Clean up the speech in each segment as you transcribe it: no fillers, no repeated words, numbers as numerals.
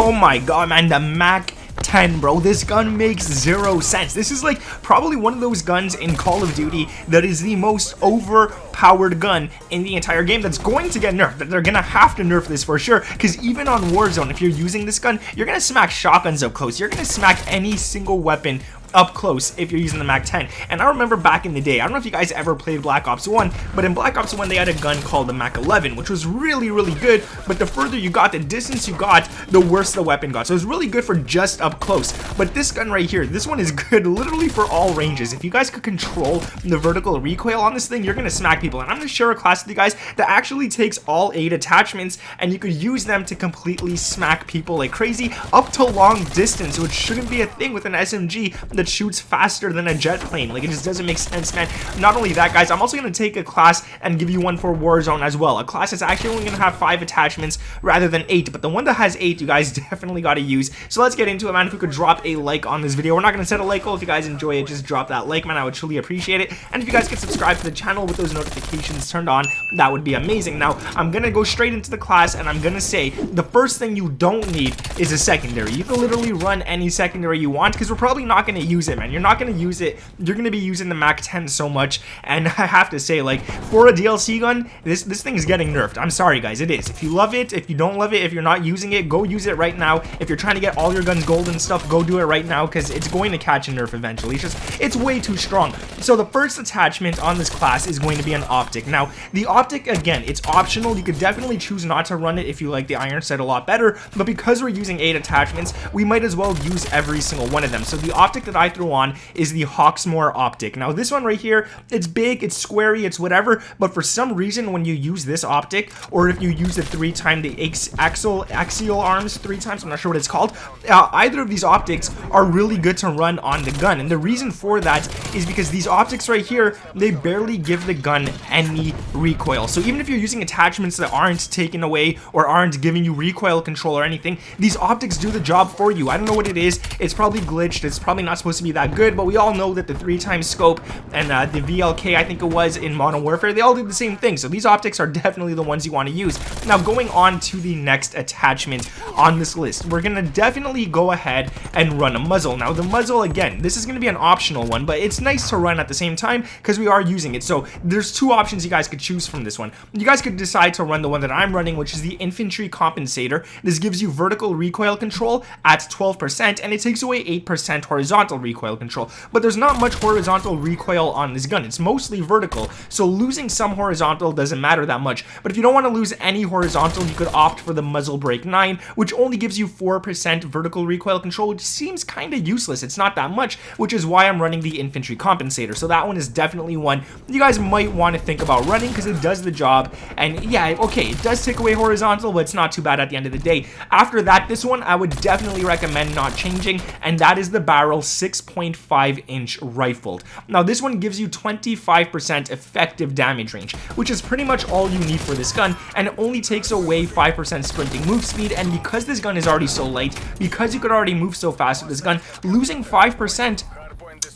Oh my god, man, the MAC-10, bro. This gun makes zero sense. This is like probably one of those guns in Call of Duty that is the most overpowered gun in the entire game that's going to get nerfed. They're gonna have to nerf this for sure, because even on Warzone, if you're using this gun, you're gonna smack shotguns up close. You're gonna smack any single weapon up close if you're using the MAC-10. And I remember back in the day, I don't know if you guys ever played Black Ops 1, but in Black Ops 1 they had a gun called the MAC-11, which was really good, but the further you got, the distance you got, the worse the weapon got. So it was really good for just up close. But this gun right here, this one is good literally for all ranges. If you guys could control the vertical recoil on this thing, you're gonna smack people. And I'm gonna share a class with you guys that actually takes all 8 attachments, and you could use them to completely smack people like crazy up to long distance, which shouldn't be a thing with an SMG that shoots faster than a jet plane. Like, it just doesn't make sense, man. Not only that, guys, I'm also going to take a class and give you one for Warzone as well. A class that's actually only going to have 5 attachments rather than 8, but the one that has 8 you guys definitely got to use. So let's get into it, man. If we could drop a like on this video. We're not going to set a like goal. If you guys enjoy it, just drop that like, man. I would truly appreciate it. And if you guys could subscribe to the channel with those notifications turned on, that would be amazing. Now, I'm going to go straight into the class, and I'm going to say the first thing you don't need is a secondary. You can literally run any secondary you want, because we're probably not going to use it, man. You're not going to use it. You're going to be using the MAC-10 so much, and I have to say, like, for a DLC gun, this thing is getting nerfed. I'm sorry, guys, it is. If you love it, if you don't love it, if you're not using it, go use it right now. If you're trying to get all your guns gold and stuff, go do it right now, because it's going to catch a nerf eventually. It's way too strong. So the first attachment on this class is going to be an optic. Now, the optic, again, it's optional. You could definitely choose not to run it if you like the iron sight a lot better, but because we're using 8 attachments, we might as well use every single one of them. So the optic that I threw on is the Hawksmoor optic. Now this one right here, it's big, it's squarey, it's whatever, but for some reason when you use this optic, or if you use it 3 times the axial arms 3 times, I'm not sure what it's called, either of these optics are really good to run on the gun. And the reason for that is because these optics right here, they barely give the gun any recoil. So even if you're using attachments that aren't taken away or aren't giving you recoil control or anything, these optics do the job for you. I don't know what it is. It's probably glitched. It's probably not supposed to be that good, but we all know that the 3x scope and the VLK, I think it was, in Modern Warfare, they all do the same thing. So these optics are definitely the ones you want to use. Now, going on to the next attachment on this list, we're going to definitely go ahead and run a muzzle. Now, the muzzle, again, this is going to be an optional one, but it's nice to run at the same time because we are using it. So there's 2 options you guys could choose from this one. You guys could decide to run the one that I'm running, which is the infantry compensator. This gives you vertical recoil control at 12%, and it takes away 8% horizontal recoil control. But there's not much horizontal recoil on this gun. It's mostly vertical, so losing some horizontal doesn't matter that much. But if you don't want to lose any horizontal, you could opt for the Muzzle Brake 9, which only gives you 4% vertical recoil control, which seems kind of useless. It's not that much, which is why I'm running the infantry compensator. So that one is definitely one you guys might want to think about running, because it does the job. And yeah, okay, it does take away horizontal, but it's not too bad at the end of the day. After that, this one I would definitely recommend not changing, and that is the barrel 6.5-inch rifled. Now this one gives you 25% effective damage range, which is pretty much all you need for this gun, and it only takes away 5% sprinting move speed. And because this gun is already so light, because you could already move so fast with this gun, losing 5%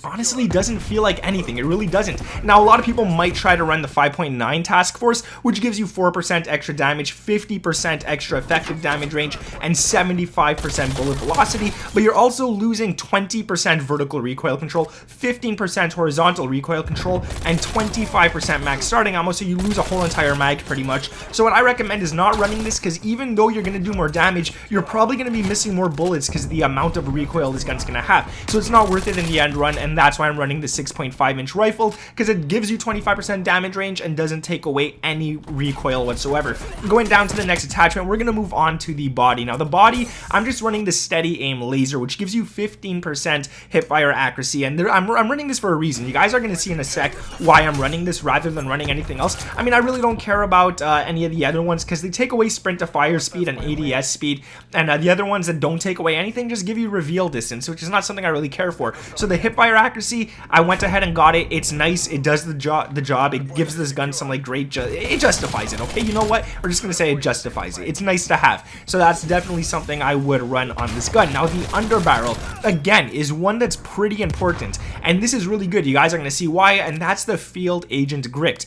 honestly doesn't feel like anything. It really doesn't. Now, a lot of people might try to run the 5.9 task force, which gives you 4% extra damage, 50% extra effective damage range, and 75% bullet velocity, but you're also losing 20% vertical recoil control, 15% horizontal recoil control, and 25% max starting ammo, so you lose a whole entire mag pretty much. So what I recommend is not running this, because even though you're going to do more damage, you're probably going to be missing more bullets because of the amount of recoil this gun's going to have. So it's not worth it in the end run, and that's why I'm running the 6.5-inch rifle, because it gives you 25% damage range and doesn't take away any recoil whatsoever. Going down to the next attachment, we're going to move on to the body. Now the body, I'm just running the steady aim laser, which gives you 15% hip fire accuracy, and I'm running this for a reason. You guys are going to see in a sec why I'm running this rather than running anything else. I mean, I really don't care about any of the other ones, because they take away sprint to fire speed and ADS speed, and the other ones that don't take away anything just give you reveal distance, which is not something I really care for. So the hip fire accuracy, I went ahead and got it. It's nice. It does the job. It gives this gun some like great, it justifies it. Okay, you know what? We're just gonna say it justifies it. It's nice to have. So that's definitely something I would run on this gun. Now the underbarrel, again, is one that's pretty important, and this is really good. You guys are gonna see why, and that's the field agent gripped.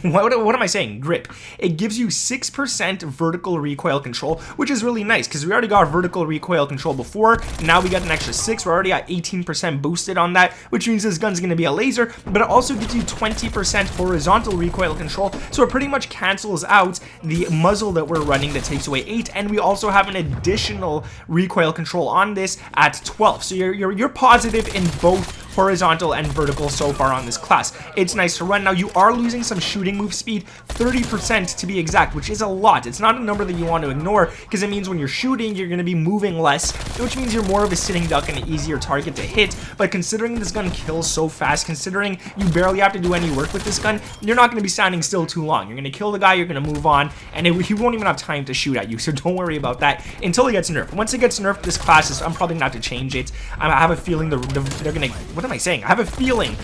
What am I saying? Grip. It gives you 6% vertical recoil control, which is really nice because we already got vertical recoil control before. Now we got an extra 6. We're already at 18% boosted on that, which means this gun's going to be a laser, but it also gives you 20% horizontal recoil control, so it pretty much cancels out the muzzle that we're running that takes away 8, and we also have an additional recoil control on this at 12. So you're positive in both horizontal and vertical so far on this class. It's nice to run. Now you are losing some shooting move speed, 30% to be exact, which is a lot. It's not a number that you want to ignore because it means when you're shooting, you're going to be moving less, which means you're more of a sitting duck and an easier target to hit. But considering this gun kills so fast, considering you barely have to do any work with this gun, you're not going to be standing still too long. You're going to kill the guy, you're going to move on, and he won't even have time to shoot at you, so don't worry about that until it gets nerfed. Once it gets nerfed, this class is, I'm probably going to have to change it. I have a feeling they're going to, what am I saying? I have a feeling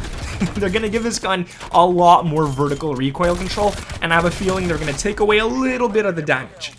they're going to give this gun a lot more vertical recoil control, and I have a feeling they're going to take away a little bit of the damage.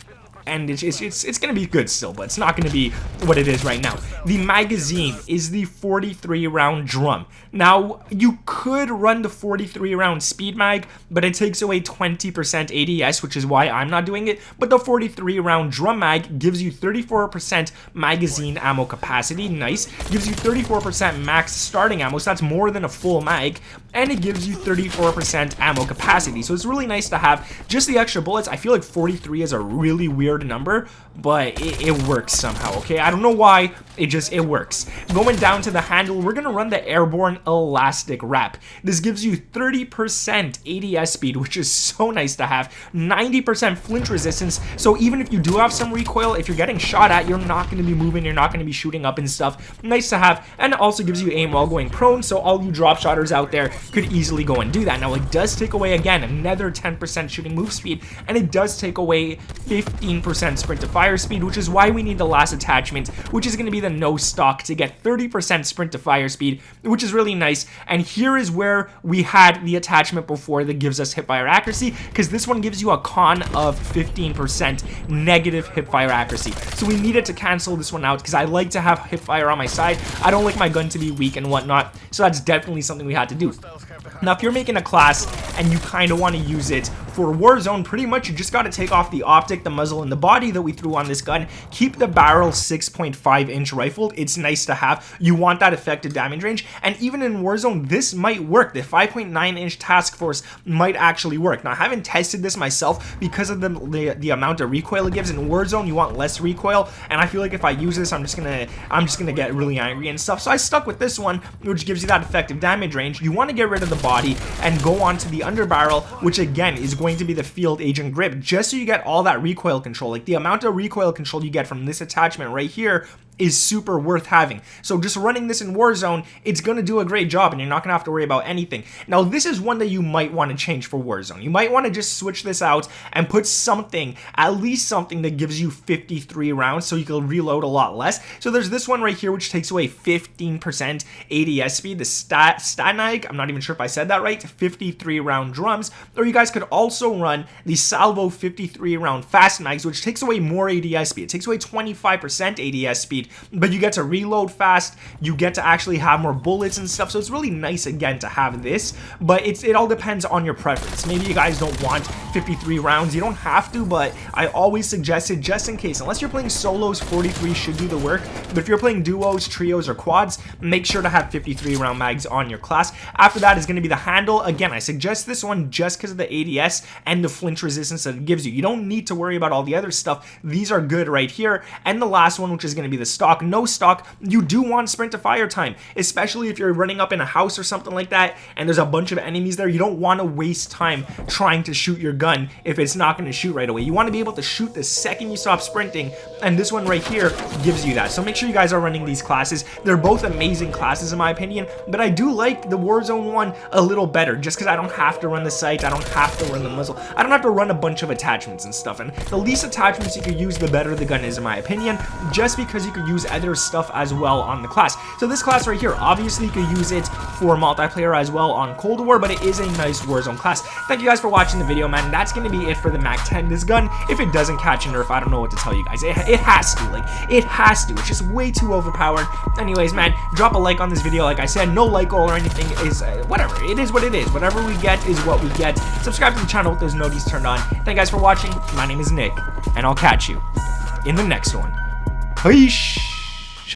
And it's going to be good still, but it's not going to be what it is right now. The magazine is the 43 round drum. Now, you could run the 43 round speed mag, but it takes away 20% ADS, which is why I'm not doing it. But the 43 round drum mag gives you 34% magazine ammo capacity. Nice. Gives you 34% max starting ammo, so that's more than a full mag. And it gives you 34% ammo capacity. So it's really nice to have just the extra bullets. I feel like 43 is a really weird number, but it works somehow. Okay, I don't know why, it works. Going down to the handle, we're gonna run the airborne elastic wrap. This gives you 30% ADS speed, which is so nice to have. 90% flinch resistance, so even if you do have some recoil, if you're getting shot at, you're not going to be moving, you're not going to be shooting up and stuff. Nice to have. And it also gives you aim while going prone, so all you drop shotters out there could easily go and do that. Now it does take away, again, another 10% shooting move speed, and it does take away 15% sprint to fire speed, which is why we need the last attachment, which is going to be the no stock, to get 30% sprint to fire speed, which is really nice. And here is where we had the attachment before that gives us hipfire accuracy, because this one gives you a con of 15% negative hipfire accuracy. So we needed to cancel this one out because I like to have hipfire on my side. I don't like my gun to be weak and whatnot, so that's definitely something we had to do. Now, if you're making a class and you kind of want to use it for Warzone, pretty much you just got to take off the optic, the muzzle, and the body that we threw on this gun. Keep the barrel 6.5-inch rifled. It's nice to have. You want that effective damage range, and even in Warzone, this might work. The 5.9-inch task force might actually work. Now, I haven't tested this myself because of the amount of recoil it gives. In Warzone, you want less recoil, and I feel like if I use this, I'm just gonna get really angry and stuff. So I stuck with this one, which gives you that effective damage range. You want to get rid of the body and go on to the underbarrel, which again is going to be the field agent grip, just so you get all that recoil control. Like the amount of recoil control you get from this attachment right here is super worth having. So just running this in Warzone, it's gonna do a great job and you're not gonna have to worry about anything. Now this is one that you might want to change for Warzone. You might want to just switch this out and put something, at least something that gives you 53 rounds so you can reload a lot less. So there's this one right here which takes away 15% ADS speed, the StatNag, I'm not even sure if I said that right, 53 round drums. Or you guys could also run the Salvo 53 round fast mags, which takes away more ADS speed. It takes away 25% ADS speed, but you get to reload fast, you get to actually have more bullets and stuff, so it's really nice again to have this, but it all depends on your preference. Maybe you guys don't want 53 rounds, you don't have to, but I always suggest it just in case. Unless you're playing solos, 43 should do the work, but if you're playing duos, trios, or quads, make sure to have 53 round mags on your class. After that is going to be the handle. Again, I suggest this one just because of the ADS and the flinch resistance that it gives you. You don't need to worry about all the other stuff. These are good right here. And the last one, which is going to be the stock. No stock, you do want sprint to fire time, especially if you're running up in a house or something like that and there's a bunch of enemies there. You don't want to waste time trying to shoot your gun if it's not going to shoot right away. You want to be able to shoot the second you stop sprinting, and this one right here gives you that. So make sure you guys are running these classes. They're both amazing classes in my opinion, but I do like the Warzone one a little better just because I don't have to run the sight, I don't have to run the muzzle, I don't have to run a bunch of attachments and stuff, and the least attachments you could use, the better the gun is in my opinion, just because you could use other stuff as well on the class. So this class right here, obviously you could use it for multiplayer as well on Cold War, but it is a nice Warzone class. Thank you guys for watching the video, man. That's going to be it for the MAC-10. This gun, if it doesn't catch a nerf, I don't know what to tell you guys. It has to, like, it has to. It's just way too overpowered. Anyways, man, drop a like on this video. Like I said, no like goal or anything is, whatever. It is what it is. Whatever we get is what we get. Subscribe to the channel with those notifications turned on. Thank you guys for watching. My name is Nick, and I'll catch you in the next one. Peace.